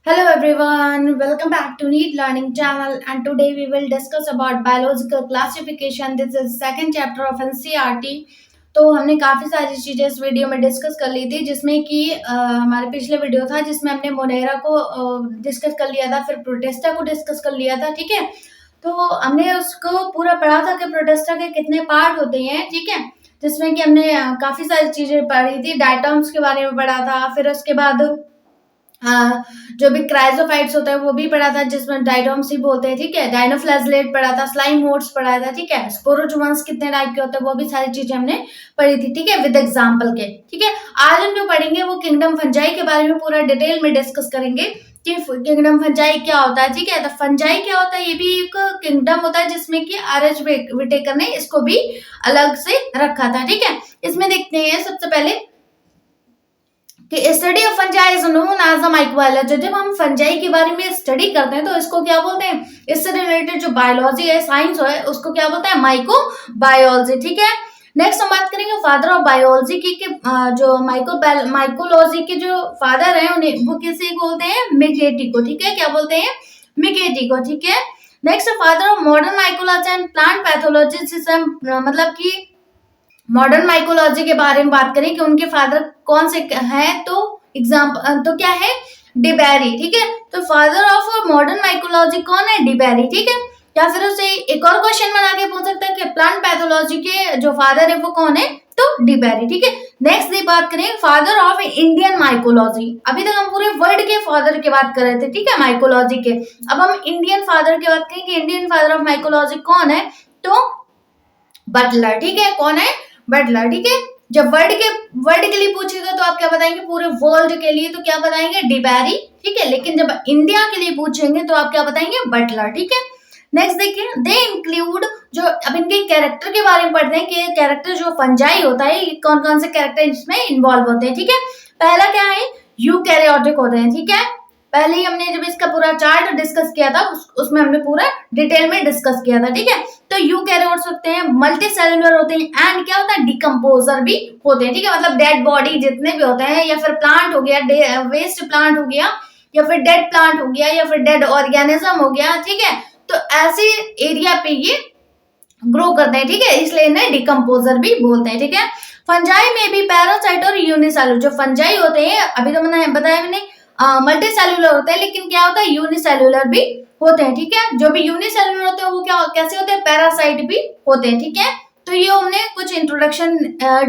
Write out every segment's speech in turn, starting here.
Hello everyone, welcome back to Neat Learning channel and today we will discuss about biological classification. This is second chapter of NCERT. तो हमने काफ़ी सारी चीज़ें इस video में discuss कर ली थी जिसमें कि हमारे पिछले वीडियो था जिसमें हमने मोनेरा को डिस्कस कर लिया था, फिर प्रोटेस्टा को डिस्कस कर लिया था। ठीक है, तो हमने उसको पूरा पढ़ा था कि प्रोटेस्टा के कितने पार्ट होते हैं। ठीक है, जिसमें कि हमने काफ़ी सारी चीज़ें पढ़ी थी, डायटॉम्स के बारे में पढ़ा था, फिर उसके बाद जो भी क्राइजोफाइट्स होता है वो भी पढ़ा था जिसमें डायटोम्स ही बोलते हैं। ठीक है, डायनोफ्लाजलेट पढ़ा था, स्लाइम मोड्स पढ़ा था। ठीक है, स्पोरोजोअन्स कितने टाइप के होते हैं वो भी सारी चीजें हमने पढ़ी थी। ठीक है, विद एग्जांपल के। ठीक है, आज हम जो पढ़ेंगे वो किंगडम फंजाई के बारे में पूरा डिटेल में डिस्कस करेंगे कि किंगडम फंजाई क्या होता है। ठीक है, तो फंजाई क्या होता है, ये भी एक किंगडम होता है जिसमें कि आर.एच. विटेकर ने इसको भी अलग से रखा था। ठीक है, इसमें देखते हैं सबसे पहले कि study of fungi is known as a microbiology. जब हम फंजाई के बारे में स्टडी करते हैं तो इसको क्या बोलते हैं, इससे रिलेटेड जो बायोलॉजी है, साइंस है, उसको क्या बोलते हैं, माइक्रोबायोलॉजी। ठीक है, नेक्स्ट हम बात करेंगे फादर ऑफ बायोलॉजी की कि जो माइकोलॉजी के जो फादर हैं उन्हें वो किसे बोलते हैं, मिकेटी को। ठीक है, क्या बोलते हैं, मिकेटी को। ठीक है, next father of modern mycology and plant pathology, जिसे हम मतलब कि मॉडर्न माइकोलॉजी के बारे में बात करें कि उनके फादर कौन से हैं, तो एग्जाम्पल तो क्या है, डिबेरी। ठीक है, तो फादर ऑफ मॉडर्न माइकोलॉजी कौन है, डिबेरी। ठीक है, या फिर उसे एक और क्वेश्चन बना के पूछ सकते हैं कि प्लांट पैथोलॉजी के जो फादर है वो कौन है, तो डिबेरी। ठीक है, नेक्स्ट ये बात करें फादर ऑफ इंडियन माइकोलॉजी। अभी तक हम पूरे वर्ल्ड के फादर की बात कर रहे थे। ठीक है, माइकोलॉजी के। अब हम इंडियन फादर की बात करें कि इंडियन फादर ऑफ माइकोलॉजी कौन है, तो बटलर। ठीक है, कौन है, बटलर। ठीक है, जब वर्ल्ड के लिए पूछेगा तो आप क्या बताएंगे, पूरे वर्ल्ड के लिए तो क्या बताएंगे, डिबेरी। ठीक है, लेकिन जब इंडिया के लिए पूछेंगे तो आप क्या बताएंगे, बटलर। ठीक है, नेक्स्ट देखिए, दे इंक्लूड, जो अब इनके कैरेक्टर के बारे में पढ़ते हैं कि कैरेक्टर जो फंजाई होता है कौन कौन से कैरेक्टर इसमें इन्वॉल्व होते हैं। ठीक है, पहला क्या है, यूकैरियोटिक होते हैं। ठीक है, पहले ही हमने जब इसका पूरा चार्ट डिस्कस किया था उसमें हमने पूरा डिटेल में डिस्कस किया था। ठीक है, तो यूकैरियोट्स होते हैं, मल्टी सेलुलर होते हैं, एंड क्या होता है, डिकम्पोजर भी होते हैं। ठीक है, मतलब डेड बॉडी जितने भी होते हैं, या फिर प्लांट हो गया, वेस्ट प्लांट हो गया, या फिर डेड प्लांट हो गया, या फिर डेड ऑर्गेनिज्म हो गया। ठीक है, तो ऐसे एरिया पे ये ग्रो करते हैं। ठीक है, इसलिए इन्हें डिकम्पोजर भी बोलते हैं। ठीक है, फंजाई में भी पैरासाइट और यूनिसेलुलर, जो फंजाई होते हैं अभी तो मैंने बताया मैंने मल्टी सेलुलर होते हैं, लेकिन क्या होता है, यूनिसेलुलर भी होते हैं। ठीक है, जो भी यूनिसेलुलर होते हैं वो क्या कैसे होते हैं, पैरासाइट भी होते हैं। ठीक है, तो ये हमने कुछ इंट्रोडक्शन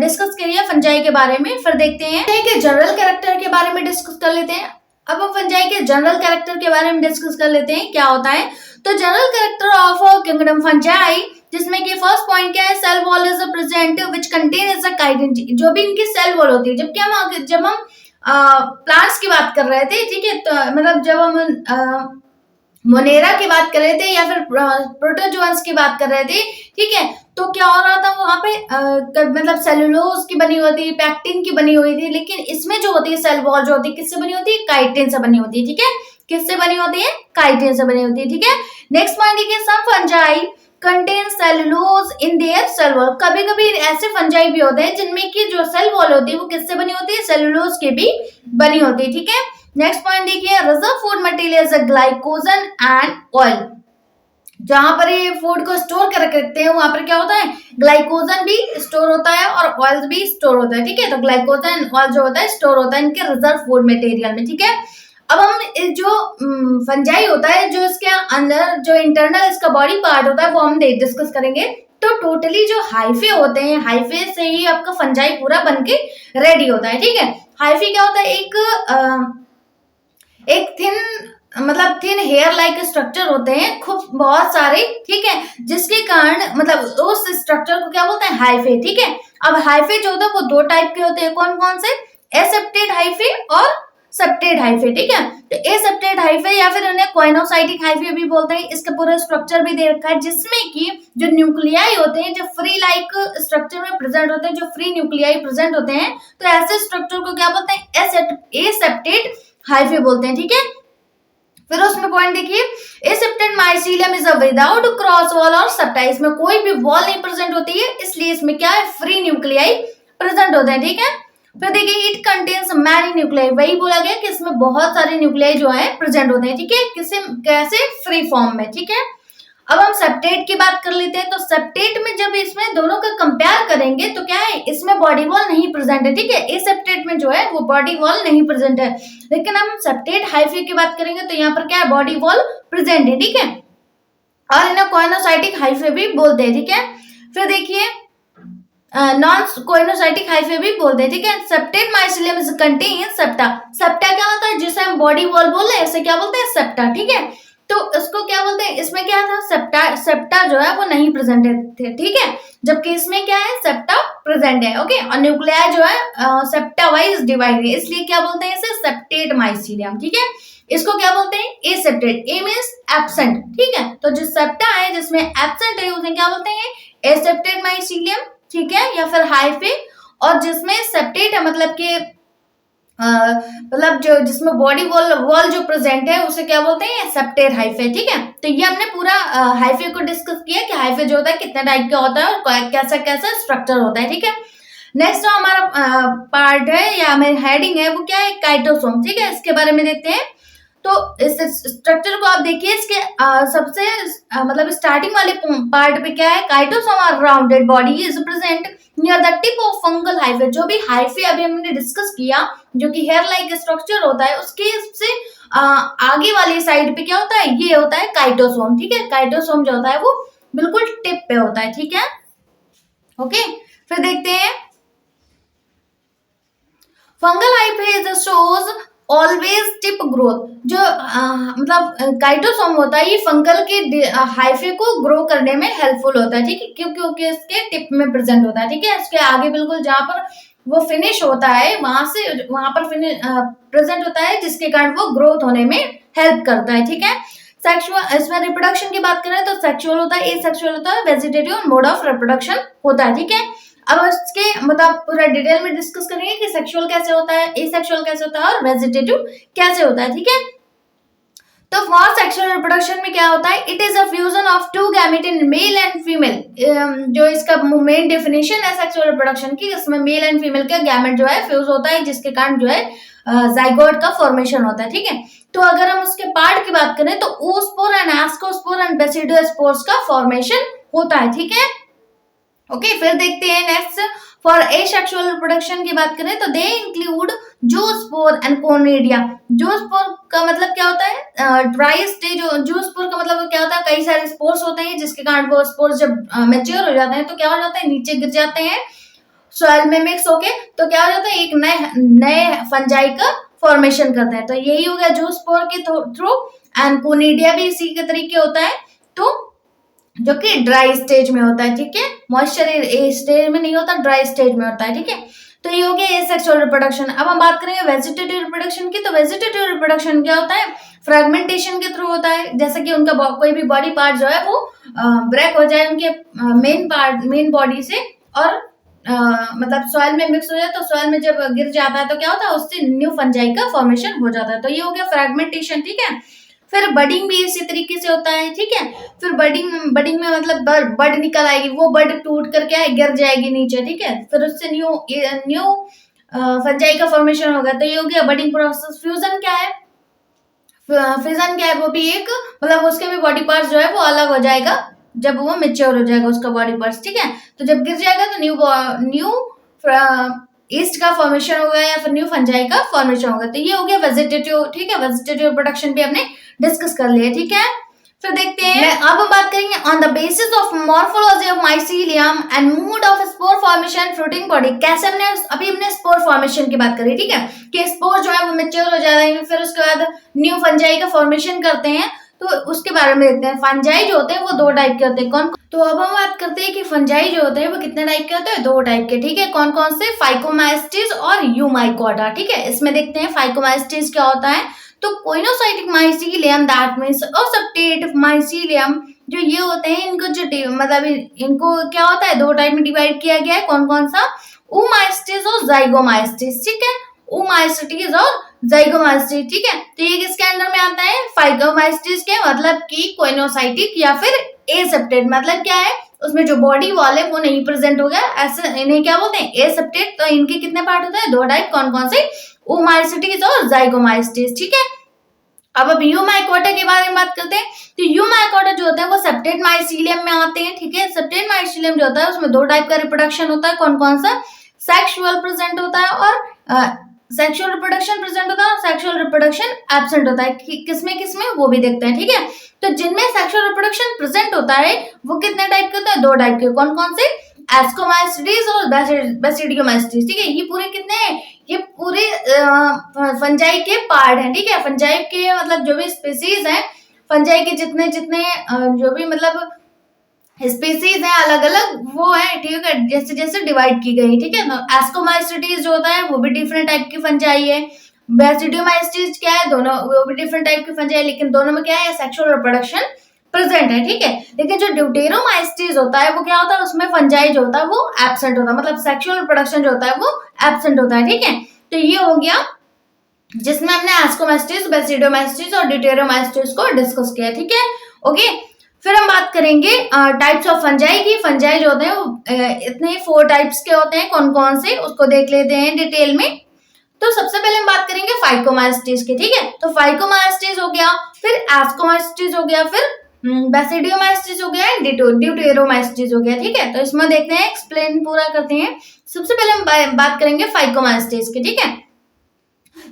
डिस्कस करी है फंजाई के बारे में। फिर देखते हैं कि जनरल कैरेक्टर के बारे में डिस्कस कर लेते हैं। अब हम फंजाई के जनरल कैरेक्टर के बारे में डिस्कस कर लेते हैं क्या होता है। तो general character of kingdom fungi, जिसमें कि फर्स्ट पॉइंट क्या है, cell wall is present which contain is a chitin. जो भी इनकी सेल वॉल होती है, जब हम प्लांट्स की बात कर रहे थे। ठीक है, तो मतलब जब हम मोनेरा की बात कर रहे थे या फिर प्रोटोजोअन्स की बात कर रहे थे। ठीक है, तो क्या हो रहा था वहां पे मतलब सेलुलोज की बनी हुई थी, पैक्टिन की बनी हुई थी, लेकिन इसमें जो होती है सेल वॉल जो होती है किससे बनी होती है, काइटिन से बनी होती है। ठीक है, किससे बनी होती है, काइटिन से बनी होती है। ठीक है, नेक्स्ट पॉइंट देखिए, some fungi contain cellulose in their cell wall. कभी कभी ऐसे फंजाई भी होते हैं जिनमें की जो सेल वॉल होती है वो किससे बनी होती है, सेलुलोज के भी बनी होती है। ठीक है, नेक्स्ट पॉइंट देखिए, reserve food material glycogen and oil. जहां पर ये फूड को स्टोर कर रखते हैं वहां पर क्या होता है, ग्लाइकोजन भी स्टोर होता है और ऑयल भी स्टोर होता है। ठीक है, तो ग्लाइकोजन ऑयल जो होता है स्टोर होता है इनके रिजर्व फूड मटेरियल में। ठीक है, अब हम जो फंजाई होता है, जो इसके अंदर जो इंटरनल इसका बॉडी पार्ट होता है वो हम डिस्कस करेंगे। तो टोटली जो हाइफे होते हैं, हाइफे से ही आपका फंजाई पूरा बन के रेडी होता है। ठीक है, हाइफे क्या होता है, एक थिन मतलब थिन हेयर लाइक स्ट्रक्चर होते हैं खूब बहुत सारे। ठीक है, जिसके कारण मतलब उस स्ट्रक्चर को क्या बोलते हैं, हाइफे। ठीक है, अब हाइफे जो होता है वो दो टाइप के होते हैं, कौन कौन से, एसेप्टेड हाइफे और सेप्टेड हाइफे। ठीक है, तो एसेप्टेड हाइफे या फिर उन्हें कोइनोसाइटिक हाइफे भी बोलते हैं। इसका पूरा स्ट्रक्चर भी दे रखा है जिसमें कि जो न्यूक्लियाई होते हैं, जो फ्री लाइक स्ट्रक्चर में प्रेजेंट होते हैं, जो फ्री न्यूक्लियाई प्रेजेंट होते हैं, तो ऐसे स्ट्रक्चर को क्या बोलते हैं, एसेप्टेड हाइफे बोलते हैं। ठीक है, फिर उसमें पॉइंट देखिए, एसेप्टेड mycelium is a without cross wall और सेप्टा। इसमें कोई भी वॉल नहीं प्रेजेंट होती है, इसलिए इसमें क्या है, फ्री न्यूक्लियाई प्रेजेंट होते हैं। ठीक है, फिर देखिए इट कंटेन्स मैनी न्यूक्लियाई, वही बोला गया कि इसमें बहुत सारे न्यूक्लियाई जो है प्रेजेंट होते हैं, ठीक है, किसे कैसे फ्री फॉर्म में, ठीक है। अब हम सेप्टेट की बात कर लेते हैं। तो सेप्टेट में जब इसमें दोनों का कंपेयर करेंगे तो क्या है, इसमें बॉडी वॉल नहीं प्रेजेंट है, ठीक है, ए सेप्टेट में जो है वो बॉडी वॉल नहीं प्रेजेंट है। लेकिन हम सेप्टेट हाइफे की बात करेंगे तो यहाँ पर क्या है, बॉडी वॉल प्रेजेंट है, ठीक है, और इन्हें कोइनोसाइटिक हाइफे भी बोलते हैं, ठीक है। फिर देखिए नॉन कोइनोसाइटिक हाइफे भी बोलते हैं, ठीक है। Septate mycelium is contain septa, septa क्या होता है, जिसे हम बॉडी वॉल बोल रहे हैं इसे क्या बोलते हैं, सेप्टा, ठीक है। तो इसको क्या बोलते हैं, इसमें क्या था, सेप्टा, सेप्टा जो है वो नहीं प्रेजेंट थे, ठीक है, जबकि इसमें क्या है, सेप्टा प्रेजेंट है, ओके। और न्यूक्लियाई जो है सेप्टा वाइज डिवाइड है, इसलिए क्या बोलते हैं इसे, सेप्टेट माइसिलियम, ठीक है। इसको क्या बोलते हैं, ए सेप्टेट, ए मींस एब्सेंट, ठीक है। तो जो सेप्टा है जिसमें एब्सेंट है उसे क्या बोलते हैं, ए सेप्टेट माइसिलियम, ठीक है, या फिर हाइफे। और जिसमें सेप्टेट है मतलब कि मतलब जो जिसमें बॉडी वॉल वॉल जो प्रेजेंट है उसे क्या बोलते हैं, सेप्टेट हाइफे, ठीक है। तो ये हमने पूरा हाइफे को डिस्कस किया कि हाइफे जो होता है कितने टाइप का होता है और कैसा कैसा स्ट्रक्चर होता है, ठीक है। नेक्स्ट जो हमारा पार्ट है या हमारी हेडिंग है वो क्या है, काइटोसोम, ठीक है, इसके बारे में देखते हैं। तो इस स्ट्रक्चर को आप देखिए, इसके सबसे मतलब स्टार्टिंग वाले पार्ट पे क्या है, काइटोसोम और rounded body is present near the tip of fungal hyphae, जो भी हाइफे अभी हमने डिस्कस किया जो कि हेयर लाइक स्ट्रक्चर होता है उसके से आगे वाली साइड पे क्या होता है, ये होता है काइटोसोम, ठीक है। काइटोसोम जो होता है वो बिल्कुल टिप पे होता है, ठीक है, ओके। फिर देखते हैं fungal hyphae shows always tip growth, जो मतलब काइटोसोम होता है ये फंगल के हाइफे को ग्रो करने में हेल्पफुल होता है, ठीक है, क्योंकि इसके टिप में प्रेजेंट होता है, ठीक है। इसके आगे बिल्कुल जहां पर वो फिनिश होता है वहां पर फिनिश प्रेजेंट होता है, जिसके कारण वो ग्रोथ होने में हेल्प करता है, ठीक है। सेक्सुअल, इसमें रिप्रोडक्शन की बात करें तो सेक्सुअल होता है, एसेक्सुअल होता है, वेजिटेटिव मोड ऑफ रिप्रोडक्शन होता है, ठीक है। अब इसके मतलब पूरा डिटेल में डिस्कस करेंगे कि सेक्सुअल कैसे होता है, एसेक्सुअल कैसे होता है और वेजिटेटिव कैसे होता है, ठीक है। तो फॉर सेक्सुअल रिप्रोडक्शन में क्या होता है, it is a fusion of two gamete in male and female, जो इसका मेन डेफिनेशन है सेक्सुअल रिप्रोडक्शन की, इसमें मेल एंड फीमेल का गैमेट जो है फ्यूज होता है, जिसके कारण जो है जाइगोट का फॉर्मेशन होता है, ठीक है। तो अगर हम उसके पार्ट की बात करें तो oospore and ascospore and basidospores का फॉर्मेशन होता है, ठीक है, ओके। फिर देखते हैं नेक्स्ट, फॉर एसेक्सुअल रिप्रोडक्शन की बात करें तो they include zoospore and conidia. Zoospore का मतलब क्या होता है, ड्राई स्टेज, जूस्पोर का मतलब क्या होता है, कई सारे स्पोर्स होते हैं जिसके कारण वो स्पोर्स जब मैच्योर हो जाते हैं तो क्या हो जाता है, नीचे गिर जाते हैं सॉइल में मिक्स होके, तो क्या हो जाता है, एक नए नए फंजाई का फॉर्मेशन करते हैं। तो यही हो गया जूस्पोर के थ्रू, एंड कोनिडिया भी इसी के तरीके होता है, तो जो कि ड्राई स्टेज में होता है, ठीक है, मॉइस्चर स्टेज में नहीं होता, ड्राई स्टेज में होता है, ठीक है। तो ये हो गया एसेक्सुअल रिप्रोडक्शन। अब हम बात करेंगे वेजिटेटिव रिप्रोडक्शन की। तो वेजिटेटिव रिप्रोडक्शन क्या होता है, फ्रेगमेंटेशन के थ्रू होता है, जैसे कि उनका कोई भी बॉडी पार्ट जो है वो ब्रेक हो जाए उनके मेन बॉडी से, और मतलब सॉइल में मिक्स हो जाए, तो सॉइल में जब गिर जाता है तो क्या होता है, उससे न्यू फंजाई का फॉर्मेशन हो जाता है। तो ये हो गया फ्रेगमेंटेशन, ठीक है। फिर बडिंग भी इसी तरीके से होता है, ठीक है। फिर बडिंग में मतलब बड निकल आएगी, वो बड टूट कर क्या है, गिर जाएगी नीचे, ठीक है, फिर उससे न्यू फंजाई का फॉर्मेशन होगा। तो ये हो गया बडिंग प्रोसेस। फ्यूजन क्या है, फ्यूजन क्या है, वो भी एक मतलब उसके भी बॉडी पार्ट्स जो है वो अलग हो जाएगा जब वो मेच्योर हो जाएगा उसका बॉडी पार्ट्स, ठीक है। तो जब गिर जाएगा तो न्यू ईस्ट का फॉर्मेशन होगा या फिर न्यू फंजाई का फॉर्मेशन होगा। तो ये हो गया वेजिटेटिव, ठीक है, वेजिटेटिव प्रोडक्शन भी हमने डिस्कस कर लिया, ठीक है। फिर देखते हैं, अब हम बात करेंगे on the basis of morphology of mycelium and mode of spore formation fruiting body. कैसे हमने स्पोर फॉर्मेशन की बात करी, ठीक है, कि स्पोर जो है वो मेच्योर हो जाता है, फिर उसके बाद न्यू फंजाई का फॉर्मेशन करते हैं। तो उसके बारे में देखते हैं। फंजाई जो होते हैं वो दो टाइप के होते हैं, कौन। तो अब हम बात करते हैं कि फंजाई जो होते हैं वो कितने टाइप के होते हैं, दो टाइप के, ठीक है। कौन कौन से, फाइकोमाइस्टिस और यूमाइकोटा, ठीक है। इसमें देखते हैं फाइकोमाइस्टिस क्या होता है। तो coenocytic mycelium that means septate mycelium, जो ये होते हैं इनको जो मतलब इनको क्या होता है, दो टाइप में डिवाइड किया गया है, कौन कौन सा, ओमाइस्टिस और जाइगोमाइस्टिस, ठीक है, ओमाइस्टिस और जाइगोमाइस्टिस, ठीक है। तो ये किसके अंदर में आता है, फाइकोमाइस्टिस के, मतलब कि कोइनोसाइटिक या फिर एसेप्टेट, मतलब क्या है, उसमें जो बॉडी वॉल है वो नहीं प्रेजेंट हो गया, ऐसे इन्हें क्या बोलते हैं, एसेप्टेट। तो इनके कितने पार्ट होते हैं, 2 टाइप। कौन कौन से, ओमाइसिटीज और जाइगोमाइसिटीज, ठीक है। अब यूमाइकोटा के बारे में बात करते हैं। तो यूमाइकोटा जो होता है वो सेप्टेट माइसीलियम में आते हैं, ठीक है। सेप्टेट माइसीलियम जो होता है उसमें 2 टाइप का रिप्रोडक्शन होता है। कौन कौन सा, सेक्सुअल प्रेजेंट होता है और सेक्सुअल रिप्रोडक्शन प्रेजेंट होता है और सेक्सुअल रिप्रोडक्शन एब्सेंट होता है। किसमें किसमें वो भी देखते हैं, ठीक है। तो जिनमें सेक्सुअल रिप्रोडक्शन प्रेजेंट होता है वो कितने टाइप के होते हैं, 2 टाइप के। कौन कौन से, एस्कोमाइसिटीज और बेसिडियोमाइसिटीज, ठीक है। ये पूरे कितने हैं, ये पूरे फंजाई के पार्ट हैं, ठीक है। फंजाई के मतलब जो भी स्पीसीज हैं, फंजाई के जितने जितने जो भी मतलब स्पीसीज है अलग अलग वो है, ठीक है, जैसे जैसे डिवाइड की गई, ठीक है। तो एस्कोमाइसिटीज जो होता है वो भी डिफरेंट टाइप की फंजाई है। बेसिडियोमाइसिटीज क्या है, दोनों वो भी डिफरेंट टाइप की फंजाई, लेकिन दोनों में क्या है, सेक्सुअल रिप्रोडक्शन प्रेजेंट है, ठीक है। लेकिन जो ड्यूटेरोमाइसिटीज होता है वो क्या होता है, उसमें फंजाई जो होता है वो एब्सेंट होता है, मतलब सेक्सुअल रिप्रोडक्शन जो होता है वो एब्सेंट होता है, ठीक है। तो ये हो गया जिसमें हमने एस्कोमाइसिटीज, बेसिडियोमाइसिटीज और ड्यूटेरोमाइसिटीज को डिस्कस किया, ठीक है। ओके, फिर हम बात करेंगे टाइप्स ऑफ फंजाई की। फंजाई जो होते हैं वो इतने 4 टाइप्स के होते हैं। कौन कौन से, उसको देख लेते हैं डिटेल में। तो सबसे पहले हम बात करेंगे फाइकोमाइसिटीज की, ठीक है। तो फाइकोमाइसिटीज हो गया, फिर एस्कोमाइसिटीज हो गया, फिर बेसिडियोमाइसिटीज हो गया, ड्यूटेरोमाइसिटीज हो गया, ठीक है। तो इसमें देखते हैं, एक्सप्लेन पूरा करते हैं। सबसे पहले हम बात करेंगे फाइकोमाइसिटीज की, ठीक है।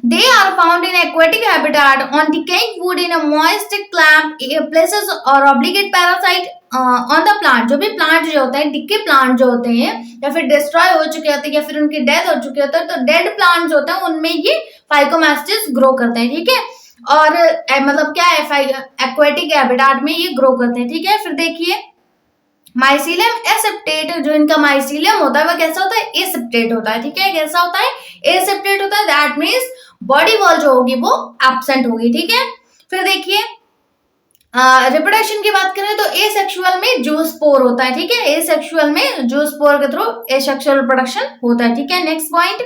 They are found in aquatic habitat on decaying wood in a moist clamp places or obligate parasite on the plant। जो भी प्लांट जो होते हैं, डिके प्लांट जो होते हैं या फिर डिस्ट्रॉय हो चुके होते हैं या फिर उनकी डेथ हो चुकी होती है, तो डेड प्लांट जो होते हैं उनमें ये फाइकोमाइसिटीज ग्रो करते हैं, ठीक है। और मतलब क्या है, एक्वेटिक हैबिटेट में ये ग्रो करते हैं, ठीक है। फिर देखिए माइसीलियम एसेप्टेट, जो इनका माइसीलियम होता है वो कैसा होता है, एसेप्टेट होता है, ठीक है। कैसा होता है, एसेप्टेट होता है। दैट मीन्स बॉडी वॉल जो होगी वो एब्सेंट होगी, ठीक है। फिर देखिए रिप्रोडक्शन की बात करें तो एसेक्सुअल में जूस्पोर होता है, ठीक है। एसेक्सुअल में जूस्पोर के थ्रू एसेक्सुअल रिप्रोडक्शन होता है, ठीक है। Next point,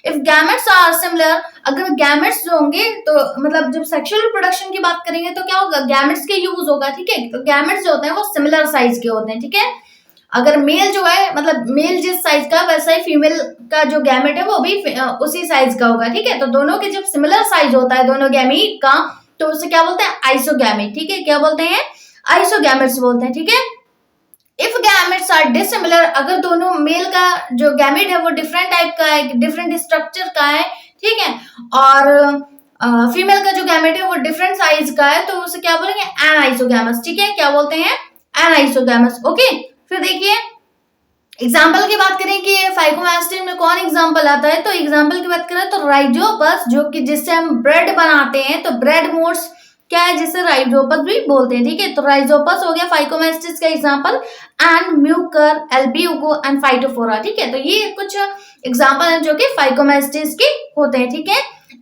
if gametes are similar, अगर गैमेट्स जो होंगे तो मतलब जब सेक्सुअल रिप्रोडक्शन की बात करेंगे तो क्या होगा, गैमेट्स के यूज होगा, ठीक है। तो गैमेट्स जो होते हैं वो सिमिलर साइज के होते हैं, ठीक है। अगर मेल जो है मतलब मेल जिस साइज का वैसा ही फीमेल का जो गैमेट है वो भी उसी साइज का होगा, ठीक है। तो दोनों के जब सिमिलर साइज होता है दोनों गैमीट का तो उसे क्या बोलते हैं, आइसोगैमेट, ठीक है। क्या बोलते हैं, आइसोगैमेट्स बोलते हैं, ठीक है। इफ गैमेट्स आर डिसिमिलर, अगर दोनों मेल का जो गैमेट है वो डिफरेंट टाइप का है, डिफरेंट स्ट्रक्चर का है, ठीक है, और फीमेल का जो गैमेट है वो डिफरेंट साइज का है, तो उसे क्या बोलेंगे, एनाइसोगैमस, ठीक है। क्या बोलते हैं, एनाइसोगैमस, ओके। फिर देखिए एग्जाम्पल की बात करें कि फाइकोमाइसिटीज में कौन एग्जाम्पल आता है, तो एग्जाम्पल की बात करें तो राइजोपस, जो कि जिससे हम ब्रेड बनाते हैं, तो ब्रेड मोड्स क्या है, जिसे राइजोपस भी बोलते हैं, ठीक है। तो राइजोपस हो गया फाइकोमाइसिटीज का एग्जाम्पल, एंड म्यूकर, एल्ब्यूको एंड फाइटोफोरा, ठीक है। तो ये कुछ एग्जाम्पल हैं जो कि फाइकोमाइसिटीज के होते हैं, ठीक है।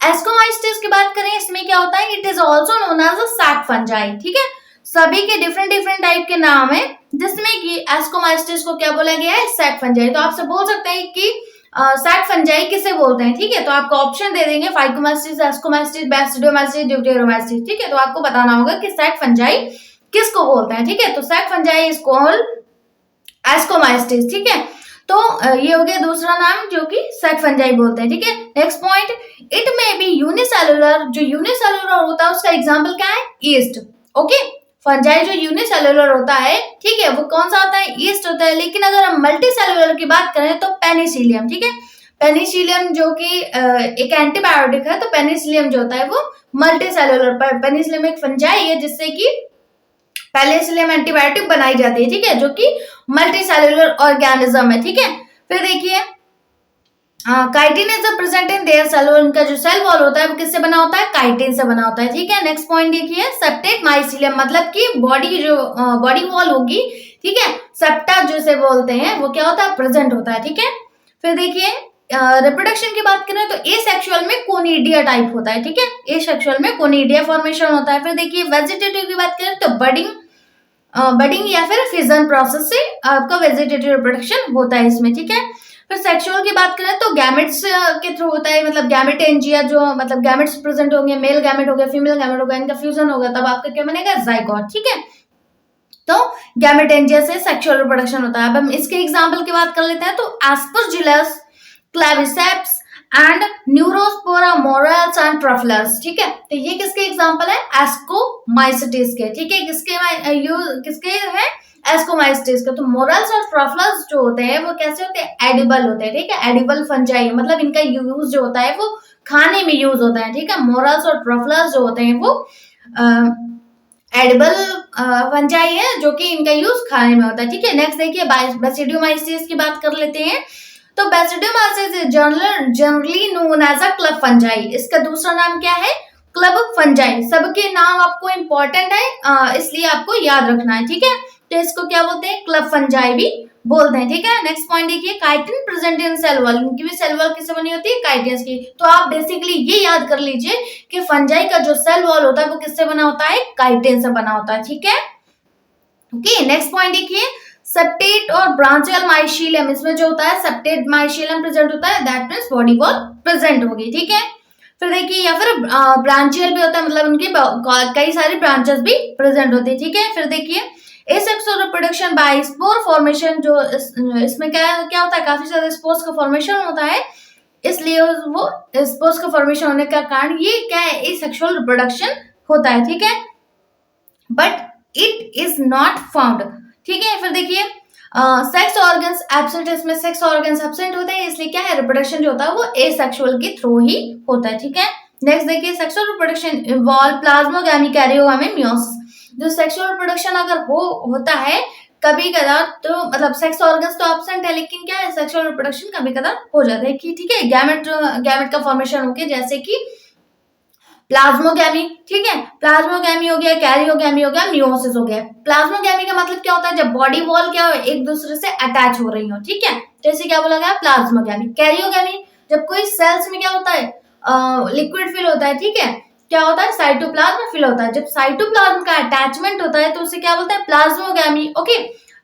एस्कोमाइसिटीज की बात करें, इसमें क्या होता है, it is also known as a sac fungi, ठीक है। सभी के डिफरेंट डिफरेंट टाइप के नाम है, जिसमें कि एस्कोमाइसिटीज को क्या बोला गया है, सैक फंजाई। तो आपसे बोल सकते हैं कि सैक फंजाई किसे बोलते हैं, ठीक है। तो आपको ऑप्शन दे देंगे, फाइकोमाइसिटीज, एस्कोमाइसिटीज, बेसिडियोमाइसिटीज, ड्यूटेरोमाइसिटीज, ठीक है। तो आपको बताना होगा कि सैक फंजाई किसको बोलते हैं, ठीक है। तो sac fungi is called ascomycetes, ठीक है। तो ये हो गया दूसरा नाम जो कि सैक फंजाई बोलते हैं, ठीक है। Next point, it may be unicellular, जो यूनिसेलुलर होता है उसका एग्जांपल क्या है, ईस्ट, ओके। फंजाई जो यूनिसेलुलर होता है, ठीक है, वो कौन सा होता है, ईस्ट होता है। लेकिन अगर हम मल्टी सेलुलर की बात करें तो पेनिसिलियम, ठीक है। पेनिसिलियम जो कि एक एंटीबायोटिक है, तो पेनिसिलियम जो होता है वो मल्टी सेलुलर, पेनिसिलियम एक फंजाई है जिससे कि पेनिसिलियम एंटीबायोटिक बनाई जाती है, ठीक है, जो कि मल्टी सेलुलर ऑर्गेनिज्म है, ठीक है। फिर देखिए chitin is present in their cell, उनका जो सेल वॉल होता है वो किससे बना होता है, काइटिन से बना होता है, ठीक है। नेक्स्ट पॉइंट देखिए, सेप्टेट माइसीलियम, मतलब कि बॉडी जो बॉडी वॉल होगी, ठीक है, सेप्टा जिसे बोलते हैं वो क्या होता है, प्रेजेंट होता है, ठीक है। फिर देखिए रिप्रोडक्शन की बात करें तो एसेक्सुअल में कोनिडिया टाइप होता है, ठीक है, एसेक्सुअल में कोनिडिया फॉर्मेशन होता है। फिर देखिए वेजिटेटिव की बात करें तो बडिंग या फिर फिजन प्रोसेस से आपका वेजिटेटिव रिप्रोडक्शन होता है इसमें, ठीक है। फिर सेक्सुअल की बात करें तो गैमेट्स के थ्रू होता है, मतलब गैमेटेंजिया, जो मतलब गैमेट्स प्रेजेंट होंगे, मेल गैमेट हो गया, फीमेल गैमेट हो गया, इनका फ्यूजन होगा, तब आपका क्या बनेगा, जाइगोट, ठीक है। तो गैमेटेंजिया से सेक्सुअल रिप्रोडक्शन होता है। अब हम इसके एग्जाम्पल की बात कर लेते हैं। तो Aspergillus, Claviceps and Neurospora morels and truffles, ठीक है। तो ये किसके एग्जाम्पल है? एस्कोमाइसिटिस के, ठीक है। किसके है? एस्कोमाइसिटिस के। तो मोरल्स और ट्रफलस जो होते हैं वो कैसे होते हैं? एडिबल होते हैं, ठीक है। एडिबल फंजाई, मतलब इनका यूज जो होता है वो खाने में यूज होता है, ठीक है। मोरल्स और ट्रफलस जो होते हैं वो एडिबल फंजाई है, जो कि इनका यूज खाने में होता है, ठीक है। नेक्स्ट देखिए बेसिडियोमाइसिस की बात कर लेते हैं। तो basidiomycetes generally known as a club fungi. इसका दूसरा नाम क्या है? Club fungi. सबके नाम आपको इंपॉर्टेंट है, इसलिए आपको याद रखना है, ठीक है। तो इसको क्या बोलते हैं? क्लब फंजाई भी बोलते हैं, ठीक है। नेक्स्ट पॉइंट देखिए, chitin present in cell wall. इनकी भी सेल वॉल किससे बनी होती है? काइटिन्स की। तो आप बेसिकली ये याद कर लीजिए कि फंजाई का जो सेल वॉल होता है वो किससे बना होता है? काइटिन से बना होता है, ठीक है। ओके, नेक्स्ट पॉइंट देखिए, सेप्टेट और ब्रांचियल माइशीलियम। इसमें जो होता है सेप्टेट माइशीलियम प्रेजेंट होता है, that means body wall present होगी, ठीक है। फिर देखिए, या फिर ब्रांचियल भी होता है, मतलब उनके कई सारी ब्रांचेस भी प्रेजेंट होती है, ठीक है। फिर देखिए asexual reproduction by spore formation. जो इसमें क्या होता है? काफी सारे स्पोर्स का फॉर्मेशन होता है, इसलिए वो स्पोर्स का फॉर्मेशन होने का कारण ये क्या है? एसेक्सुअल रिप्रोडक्शन होता है, ठीक है। But it is not found, ठीक है। फिर देखिए सेक्स ऑर्गन्स एब्सेंट। इसमें सेक्स ऑर्गन्स एब्सेंट होते हैं, इसलिए क्या है? रिप्रोडक्शन जो होता है वो एसेक्सुअल के थ्रू ही होता है, ठीक है। नेक्स्ट देखिए, सेक्सुअल रिप्रोडक्शन इन्वॉल्व प्लाज्मोगामी, कैरियोगामी, मियोसिस। जो सेक्सुअल रिप्रोडक्शन अगर होता है कभी कदार, तो मतलब सेक्स ऑर्गन्स तो एब्सेंट है, लेकिन क्या है? सेक्सुअल रिप्रोडक्शन कभी कदार हो जाता है, ठीक है। गैमेट का फॉर्मेशन हो गया, जैसे कि प्लाज्मोगैमी, ठीक है। प्लाज्मोगैमी हो गया, कैरियोगैमी हो गया, मियोसिस हो गया। प्लाज्मोगैमी का मतलब क्या होता है? जब बॉडी वॉल क्या एक दूसरे से अटैच हो रही हो, ठीक है, तो इसे क्या बोला गया? प्लाज्मोगैमी। कैरियोगैमी, जब कोई सेल्स में क्या होता है? लिक्विड फिल होता है, ठीक है। क्या होता है? साइटोप्लाज्म फिल होता है। जब साइटोप्लाज्म का अटैचमेंट होता है तो उसे क्या बोलते हैं? Plasmogamy, okay.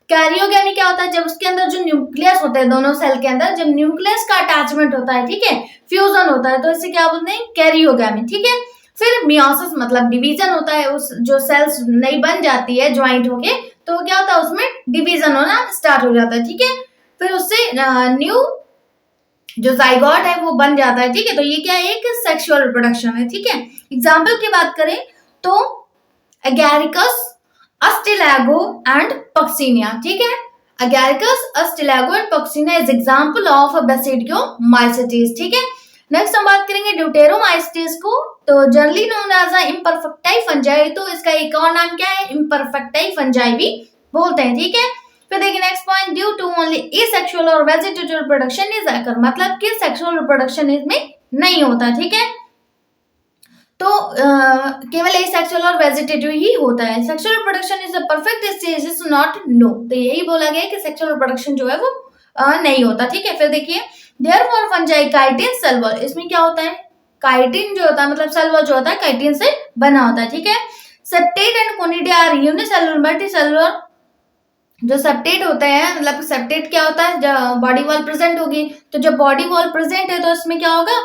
कैरियोगैमी क्या होता है? जब उसके अंदर जो न्यूक्लियस होते हैं, दोनों सेल के अंदर जब न्यूक्लियस का अटैचमेंट होता है, ठीक है, फ्यूजन होता है, तो इसे क्या बोलते हैं? कैरियोगैमी, ठीक है। फिर मियोसिस मतलब डिवीजन होता है, उस जो सेल्स नई बन जाती है ज्वाइंट होके, तो क्या होता है? उसमें डिवीजन होना स्टार्ट हो जाता है, ठीक है। फिर उससे न्यू जो जाइगोट है वो बन जाता है, ठीक है। तो ये क्या है? एक सेक्सुअल रिप्रोडक्शन है, ठीक है। एग्जाम्पल की बात करें तो एगैरिकस, अस्टिलैगो एंड पक्सिनिया, ठीक है। Agaricus, Ustilago and Puccinia is example of basidiomycetes, ठीक है। नेक्स्ट हम बात करेंगे ड्यूटेरोमाइसिटिस को। तो generally known as a imperfecti fungi. तो इसका एक और नाम क्या है? इम्परफेक्टाई फंजाई भी बोलते हैं, ठीक है। फिर देखिए next point, due to only asexual और वेजिटेटिव रिप्रोडक्शन इज अकर। मतलब कि सेक्सुअल रिप्रोडक्शन इसमें नहीं होता, ठीक है। तो केवल एसेक्सुअल और वेजिटेटिव ही होता है। Sexual reproduction is a perfect stage is not know. तो यही बोला गया कि सेक्सुअल रिप्रोडक्शन जो है वो नहीं होता, ठीक है। फिर देखिए therefore fungi chitin cell wall. इसमें क्या होता है? काइटिन जो होता है, मतलब सेल वॉल जो होता है काइटिन से बना होता है, ठीक है। Septate and conidia are unicellular multicellular. जो सेप्टेट होते हैं, मतलब सेप्टेट क्या होता है? जब बॉडी वॉल प्रेजेंट होगी, तो जब बॉडी वॉल प्रेजेंट है तो इसमें क्या होगा?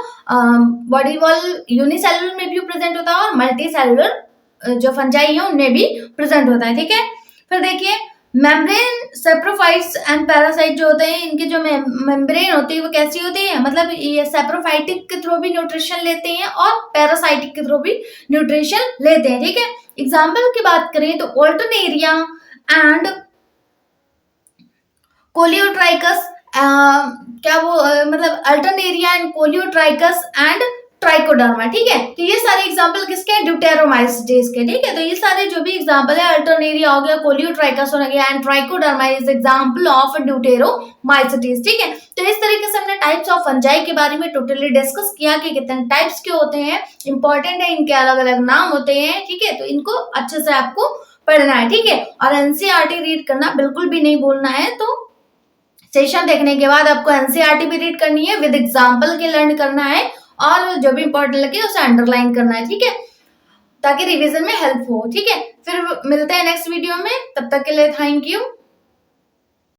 बॉडी वॉल यूनिसेलुलर में भी प्रेजेंट होता है और मल्टी सेलुलर जो फंजाई है उनमें भी प्रेजेंट होता है, ठीक है। फिर देखिए मेम्ब्रेन, सेप्रोफाइट्स एंड पैरासाइट जो होते हैं, इनकी जो मेम्ब्रेन होती है वो कैसी होती है? मतलब ये सेप्रोफाइटिक के थ्रू भी न्यूट्रिशन लेते हैं और पैरासाइटिक के थ्रू भी न्यूट्रिशन लेते हैं, ठीक है। एग्जाम्पल की बात करें तो ऑल्टरनेरिया एंड कोलियोट्राइकस, क्या वो मतलब अल्टरनेरिया एंड कोलियोट्राइकस एंड ट्राइकोडर्मा, ठीक है। तो ये सारे एग्जांपल किसके हैं? ड्यूटेरोमाइसिटिस के, ठीक है। तो ये सारे जो भी एग्जांपल है, अल्टरनेरिया हो गया, कोलियोट्राइकस हो गया and Trichoderma is example of deuteromycetes, ठीक है। तो इस तरीके से हमने टाइप्स ऑफ फंजाई के बारे में टोटली डिस्कस किया कि कितने टाइप्स के होते हैं, इंपॉर्टेंट है, इनके अलग अलग नाम होते हैं, ठीक है। तो इनको अच्छे से आपको पढ़ना है, ठीक है। और एनसीईआरटी रीड करना बिल्कुल भी नहीं भूलना है। तो सेशन देखने के बाद आपको एनसीईआरटी भी रीड करनी है, विद एग्जाम्पल के लर्न करना है, और जो भी इंपॉर्टेंट लगे उसे अंडरलाइन करना है, ठीक है, ताकि रिवीजन में हेल्प हो, ठीक है। फिर मिलते हैं नेक्स्ट वीडियो में, तब तक के लिए थैंक यू।